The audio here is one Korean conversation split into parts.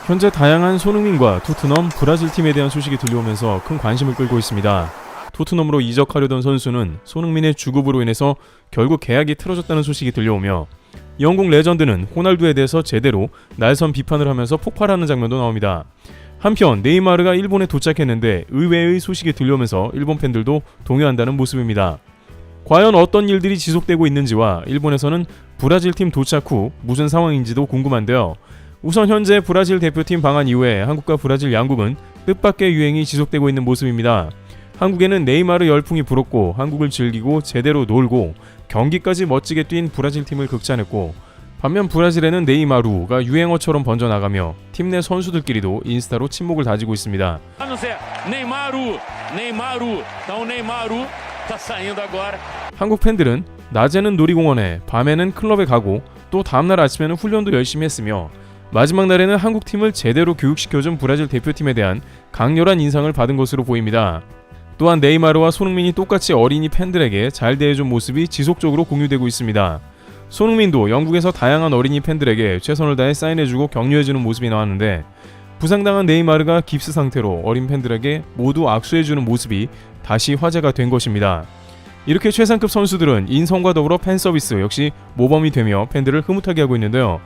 현재 다양한 손흥민과 토트넘, 브라질 팀에 대한 소식이 들려오면서 큰 관심을 끌고 있습니다. 토트넘으로 이적하려던 선수는 손흥민의 주급으로 인해서 결국 계약이 틀어졌다는 소식이 들려오며 영국 레전드는 호날두에 대해서 제대로 날선 비판을 하면서 폭발하는 장면도 나옵니다. 한편 네이마르가 일본에 도착했는데 의외의 소식이 들려오면서 일본 팬들도 동요한다는 모습입니다. 과연 어떤 일들이 지속되고 있는지와 일본에서는 브라질 팀 도착 후 무슨 상황인지도 궁금한데요. 우선 현재 브라질 대표팀 방한 이후에 한국과 브라질 양국은 뜻밖의 유행이 지속되고 있는 모습입니다. 한국에는 네이마르 열풍이 불었고 한국을 즐기고 제대로 놀고 경기까지 멋지게 뛴 브라질 팀을 극찬했고, 반면 브라질에는 네이마루가 유행어처럼 번져나가며 팀 내 선수들끼리도 인스타로 친목을 다지고 있습니다. 한국 팬들은 낮에는 놀이공원에, 밤에는 클럽에 가고 또 다음날 아침에는 훈련도 열심히 했으며 마지막 날에는 한국팀을 제대로 교육시켜준 브라질 대표팀에 대한 강렬한 인상을 받은 것으로 보입니다. 또한 네이마르와 손흥민이 똑같이 어린이 팬들에게 잘 대해준 모습이 지속적으로 공유되고 있습니다. 손흥민도 영국에서 다양한 어린이 팬들에게 최선을 다해 사인해주고 격려해주는 모습이 나왔는데, 부상당한 네이마르가 깁스 상태로 어린 팬들에게 모두 악수해주는 모습이 다시 화제가 된 것입니다. 이렇게 최상급 선수들은 인성과 더불어 팬서비스 역시 모범이 되며 팬들을 흐뭇하게 하고 있는데요.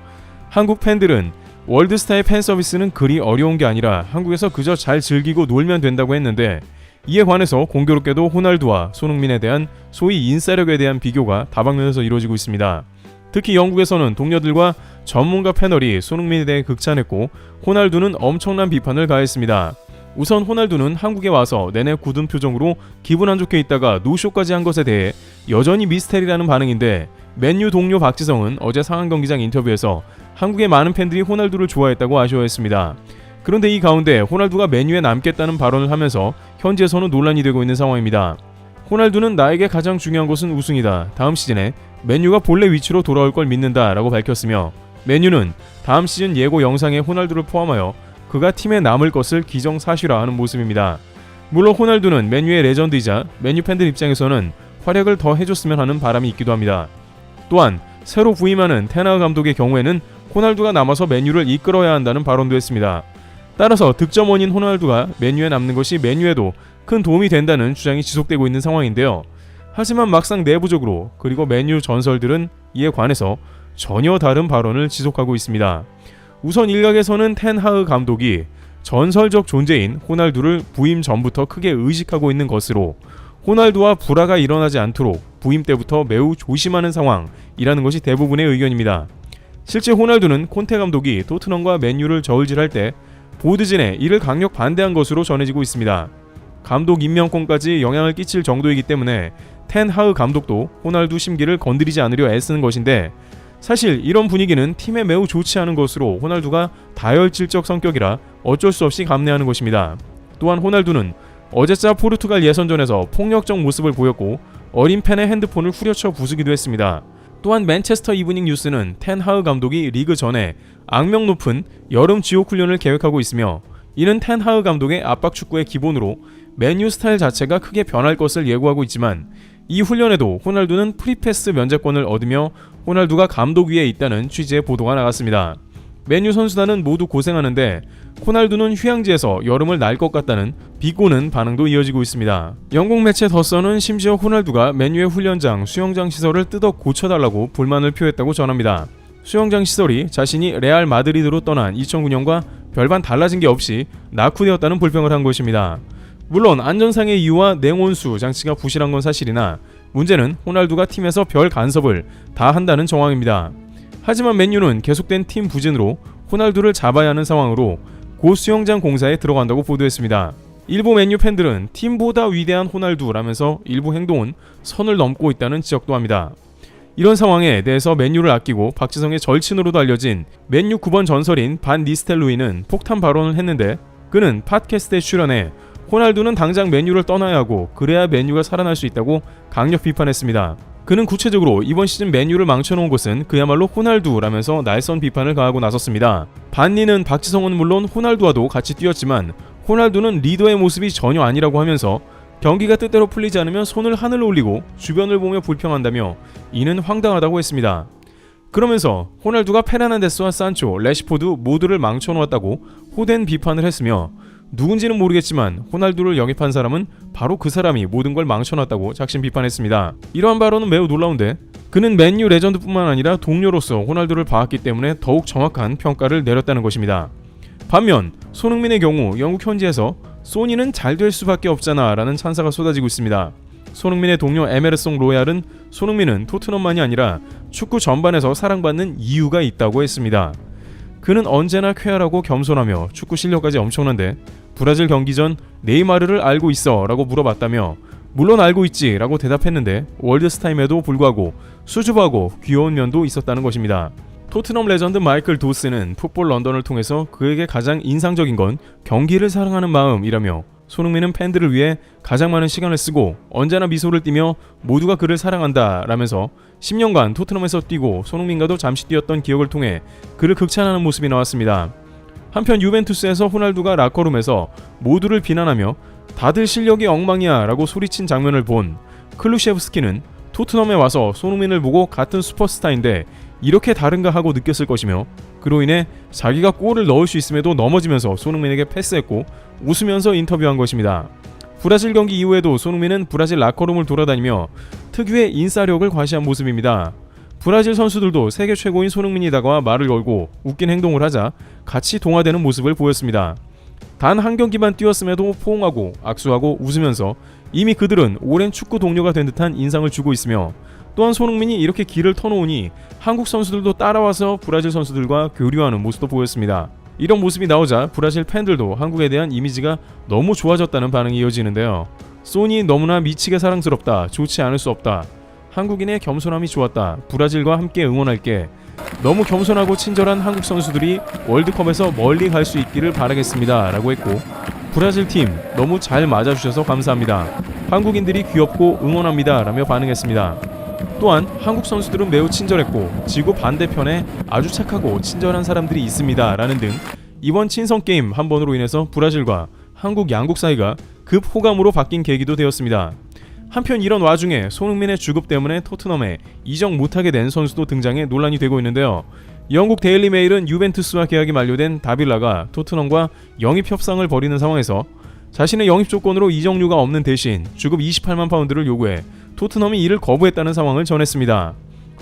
한국 팬들은 월드스타의 팬서비스는 그리 어려운 게 아니라 한국에서 그저 잘 즐기고 놀면 된다고 했는데, 이에 관해서 공교롭게도 호날두와 손흥민에 대한 소위 인싸력에 대한 비교가 다방면에서 이루어지고 있습니다. 특히 영국에서는 동료들과 전문가 패널이 손흥민에 대해 극찬했고 호날두는 엄청난 비판을 가했습니다. 우선 호날두는 한국에 와서 내내 굳은 표정으로 기분 안 좋게 있다가 노쇼까지 한 것에 대해 여전히 미스테리라는 반응인데, 맨유 동료 박지성은 어제 상암경기장 인터뷰에서 한국의 많은 팬들이 호날두를 좋아했다고 아쉬워했습니다. 그런데 이 가운데 호날두가 맨유에 남겠다는 발언을 하면서 현지에서는 논란이 되고 있는 상황입니다. 호날두는 나에게 가장 중요한 것은 우승이다. 다음 시즌에 맨유가 본래 위치로 돌아올 걸 믿는다 라고 밝혔으며, 맨유는 다음 시즌 예고 영상에 호날두를 포함하여 그가 팀에 남을 것을 기정사실화하는 모습입니다. 물론 호날두는 맨유의 레전드이자 맨유 팬들 입장에서는 활약을 더 해줬으면 하는 바람이 있기도 합니다. 또한 새로 부임하는 테나흐 감독의 경우에는 호날두가 남아서 맨유를 이끌어야 한다는 발언도 했습니다. 따라서 득점원인 호날두가 맨유에 남는 것이 맨유에도 큰 도움이 된다는 주장이 지속되고 있는 상황인데요. 하지만 막상 내부적으로 그리고 맨유 전설들은 이에 관해서 전혀 다른 발언을 지속하고 있습니다. 우선 일각에서는 텐하흐 감독이 전설적 존재인 호날두를 부임 전부터 크게 의식하고 있는 것으로 호날두와 불화가 일어나지 않도록 부임 때부터 매우 조심하는 상황이라는 것이 대부분의 의견입니다. 실제 호날두는 콘테 감독이 토트넘과 맨유를 저울질할 때 보드진에 이를 강력 반대한 것으로 전해지고 있습니다. 감독 임명권까지 영향을 끼칠 정도이기 때문에 텐하흐 감독도 호날두 심기를 건드리지 않으려 애쓰는 것인데, 사실 이런 분위기는 팀에 매우 좋지 않은 것으로 호날두가 다혈질적 성격이라 어쩔 수 없이 감내하는 것입니다. 또한 호날두는 어제자 포르투갈 예선전에서 폭력적 모습을 보였고 어린 팬의 핸드폰을 후려쳐 부수기도 했습니다. 또한 맨체스터 이브닝 뉴스는 텐하흐 감독이 리그 전에 악명 높은 여름 지옥 훈련을 계획하고 있으며, 이는 텐하흐 감독의 압박 축구의 기본으로 맨유 스타일 자체가 크게 변할 것을 예고하고 있지만, 이 훈련에도 호날두는 프리패스 면제권을 얻으며 호날두가 감독 위에 있다는 취지의 보도가 나갔습니다. 맨유 선수단은 모두 고생하는데 호날두는 휴양지에서 여름을 날 것 같다는 비꼬는 반응도 이어지고 있습니다. 영국 매체 더선은 심지어 호날두가 맨유의 훈련장, 수영장 시설을 뜯어 고쳐달라고 불만을 표했다고 전합니다. 수영장 시설이 자신이 레알 마드리드로 떠난 2009년과 별반 달라진 게 없이 낙후되었다는 불평을 한 것입니다. 물론 안전상의 이유와 냉온수 장치가 부실한 건 사실이나 문제는 호날두가 팀에서 별 간섭을 다 한다는 정황입니다. 하지만 맨유는 계속된 팀 부진으로 호날두를 잡아야 하는 상황으로 고 수영장 공사에 들어간다고 보도했습니다. 일부 맨유 팬들은 팀보다 위대한 호날두라면서 일부 행동은 선을 넘고 있다는 지적도 합니다. 이런 상황에 대해서 맨유를 아끼고 박지성의 절친으로도 알려진 맨유 9번 전설인 반 니스텔로이는 폭탄 발언을 했는데, 그는 팟캐스트에 출연해 호날두는 당장 맨유를 떠나야 하고 그래야 맨유가 살아날 수 있다고 강력 비판했습니다. 그는 구체적으로 이번 시즌 맨유를 망쳐놓은 것은 그야말로 호날두라면서 날선 비판을 가하고 나섰습니다. 반니는 박지성은 물론 호날두와도 같이 뛰었지만 호날두는 리더의 모습이 전혀 아니라고 하면서 경기가 뜻대로 풀리지 않으면 손을 하늘로 올리고 주변을 보며 불평한다며 이는 황당하다고 했습니다. 그러면서 호날두가 페르난데스와 산초, 레시포드 모두를 망쳐놓았다고 호된 비판을 했으며 누군지는 모르겠지만 호날두를 영입한 사람은 바로 그 사람이 모든 걸 망쳐놨다고 작심 비판했습니다. 이러한 발언은 매우 놀라운데 그는 맨유 레전드뿐만 아니라 동료로서 호날두를 봐왔기 때문에 더욱 정확한 평가를 내렸다는 것입니다. 반면 손흥민의 경우 영국 현지에서 소니는 잘 될 수밖에 없잖아 라는 찬사가 쏟아지고 있습니다. 손흥민의 동료 에메르송 로얄은 손흥민은 토트넘만이 아니라 축구 전반에서 사랑받는 이유가 있다고 했습니다. 그는 언제나 쾌활하고 겸손하며 축구 실력까지 엄청난데 브라질 경기 전 네이마르를 알고 있어 라고 물어봤다며 물론 알고 있지 라고 대답했는데 월드스타임에도 불구하고 수줍어하고 귀여운 면도 있었다는 것입니다. 토트넘 레전드 마이클 도스는 풋볼 런던을 통해서 그에게 가장 인상적인 건 경기를 사랑하는 마음이라며 손흥민은 팬들을 위해 가장 많은 시간을 쓰고 언제나 미소를 띠며 모두가 그를 사랑한다 라면서 10년간 토트넘에서 뛰고 손흥민과도 잠시 뛰었던 기억을 통해 그를 극찬하는 모습이 나왔습니다. 한편 유벤투스에서 호날두가 라커룸에서 모두를 비난하며 다들 실력이 엉망이야 라고 소리친 장면을 본 클루셰브스키는 토트넘에 와서 손흥민을 보고 같은 슈퍼스타인데 이렇게 다른가 하고 느꼈을 것이며 그로 인해 자기가 골을 넣을 수 있음에도 넘어지면서 손흥민에게 패스했고 웃으면서 인터뷰한 것입니다. 브라질 경기 이후에도 손흥민은 브라질 라커룸을 돌아다니며 특유의 인싸력을 과시한 모습입니다. 브라질 선수들도 세계 최고인 손흥민이 다가와 말을 걸고 웃긴 행동을 하자 같이 동화되는 모습을 보였습니다. 단 한 경기만 뛰었음에도 포옹하고 악수하고 웃으면서 이미 그들은 오랜 축구 동료가 된 듯한 인상을 주고 있으며 또한 손흥민이 이렇게 길을 터놓으니 한국 선수들도 따라와서 브라질 선수들과 교류하는 모습도 보였습니다. 이런 모습이 나오자 브라질 팬들도 한국에 대한 이미지가 너무 좋아졌다는 반응이 이어지는데요. 소니 너무나 미치게 사랑스럽다. 좋지 않을 수 없다. 한국인의 겸손함이 좋았다. 브라질과 함께 응원할게. 너무 겸손하고 친절한 한국 선수들이 월드컵에서 멀리 갈 수 있기를 바라겠습니다. 라고 했고 브라질 팀 너무 잘 맞아주셔서 감사합니다. 한국인들이 귀엽고 응원합니다. 라며 반응했습니다. 또한 한국 선수들은 매우 친절했고 지구 반대편에 아주 착하고 친절한 사람들이 있습니다. 라는 등 이번 친선 게임 한 번으로 인해서 브라질과 한국 양국 사이가 급 호감으로 바뀐 계기도 되었습니다. 한편 이런 와중에 손흥민의 주급 때문에 토트넘에 이적 못하게 된 선수도 등장해 논란이 되고 있는데요. 영국 데일리 메일은 유벤투스와 계약이 만료된 다빌라가 토트넘과 영입 협상을 벌이는 상황에서 자신의 영입 조건으로 이적료가 없는 대신 주급 28만 파운드를 요구해 토트넘이 이를 거부했다는 상황을 전했습니다.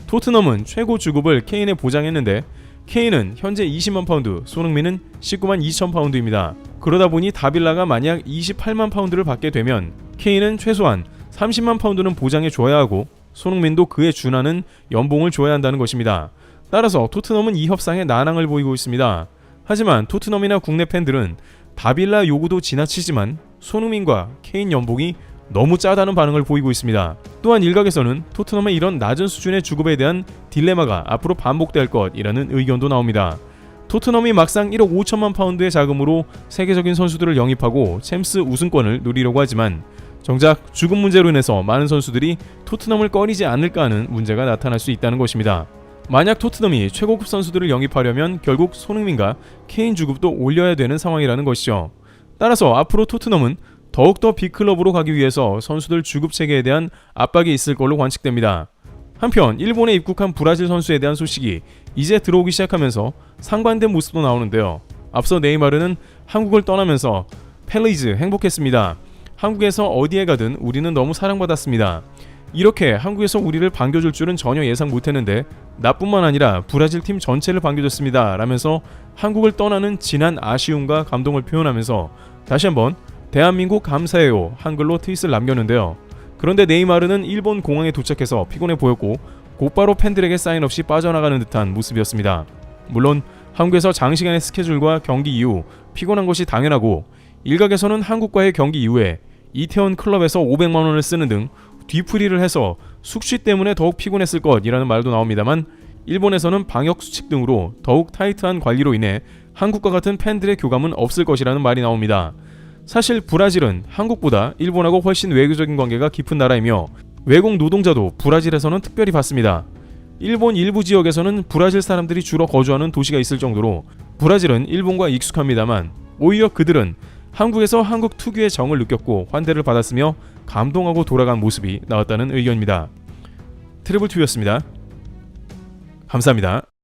토트넘은 최고 주급을 케인에 보장했는데 케인은 현재 20만 파운드, 손흥민은 19만 2천 파운드입니다. 그러다 보니 다빌라가 만약 28만 파운드를 받게 되면 케인은 최소한 30만 파운드는 보장해 줘야 하고 손흥민도 그에 준하는 연봉을 줘야 한다는 것입니다. 따라서 토트넘은 이 협상에 난항을 보이고 있습니다. 하지만 토트넘이나 국내 팬들은 다빌라 요구도 지나치지만 손흥민과 케인 연봉이 너무 짜다는 반응을 보이고 있습니다. 또한 일각에서는 토트넘의 이런 낮은 수준의 주급에 대한 딜레마가 앞으로 반복될 것이라는 의견도 나옵니다. 토트넘이 막상 1억 5천만 파운드의 자금으로 세계적인 선수들을 영입하고 챔스 우승권을 누리려고 하지만 정작 주급 문제로 인해서 많은 선수들이 토트넘을 꺼리지 않을까 하는 문제가 나타날 수 있다는 것입니다. 만약 토트넘이 최고급 선수들을 영입하려면 결국 손흥민과 케인 주급도 올려야 되는 상황이라는 것이죠. 따라서 앞으로 토트넘은 더욱더 빅클럽으로 가기 위해서 선수들 주급 체계에 대한 압박이 있을 걸로 관측됩니다. 한편 일본에 입국한 브라질 선수에 대한 소식이 이제 들어오기 시작하면서 상반된 모습도 나오는데요. 앞서 네이마르는 한국을 떠나면서 펠리즈 행복했습니다. 한국에서 어디에 가든 우리는 너무 사랑받았습니다. 이렇게 한국에서 우리를 반겨줄 줄은 전혀 예상 못했는데 나뿐만 아니라 브라질 팀 전체를 반겨줬습니다. 라면서 한국을 떠나는 진한 아쉬움과 감동을 표현하면서 다시 한번 대한민국 감사해요 한글로 트윗을 남겼는데요. 그런데 네이마르는 일본 공항에 도착해서 피곤해 보였고 곧바로 팬들에게 사인 없이 빠져나가는 듯한 모습이었습니다. 물론 한국에서 장시간의 스케줄과 경기 이후 피곤한 것이 당연하고 일각에서는 한국과의 경기 이후에 이태원 클럽에서 500만 원을 쓰는 등 뒤풀이를 해서 숙취 때문에 더욱 피곤했을 것이라는 말도 나옵니다만 일본에서는 방역 수칙 등으로 더욱 타이트한 관리로 인해 한국과 같은 팬들의 교감은 없을 것이라는 말이 나옵니다. 사실 브라질은 한국보다 일본하고 훨씬 외교적인 관계가 깊은 나라이며 외국 노동자도 브라질에서는 특별히 받습니다. 일본 일부 지역에서는 브라질 사람들이 주로 거주하는 도시가 있을 정도로 브라질은 일본과 익숙합니다만 오히려 그들은 한국에서 한국 특유의 정을 느꼈고 환대를 받았으며 감동하고 돌아간 모습이 나왔다는 의견입니다. 트리블2였습니다. 감사합니다.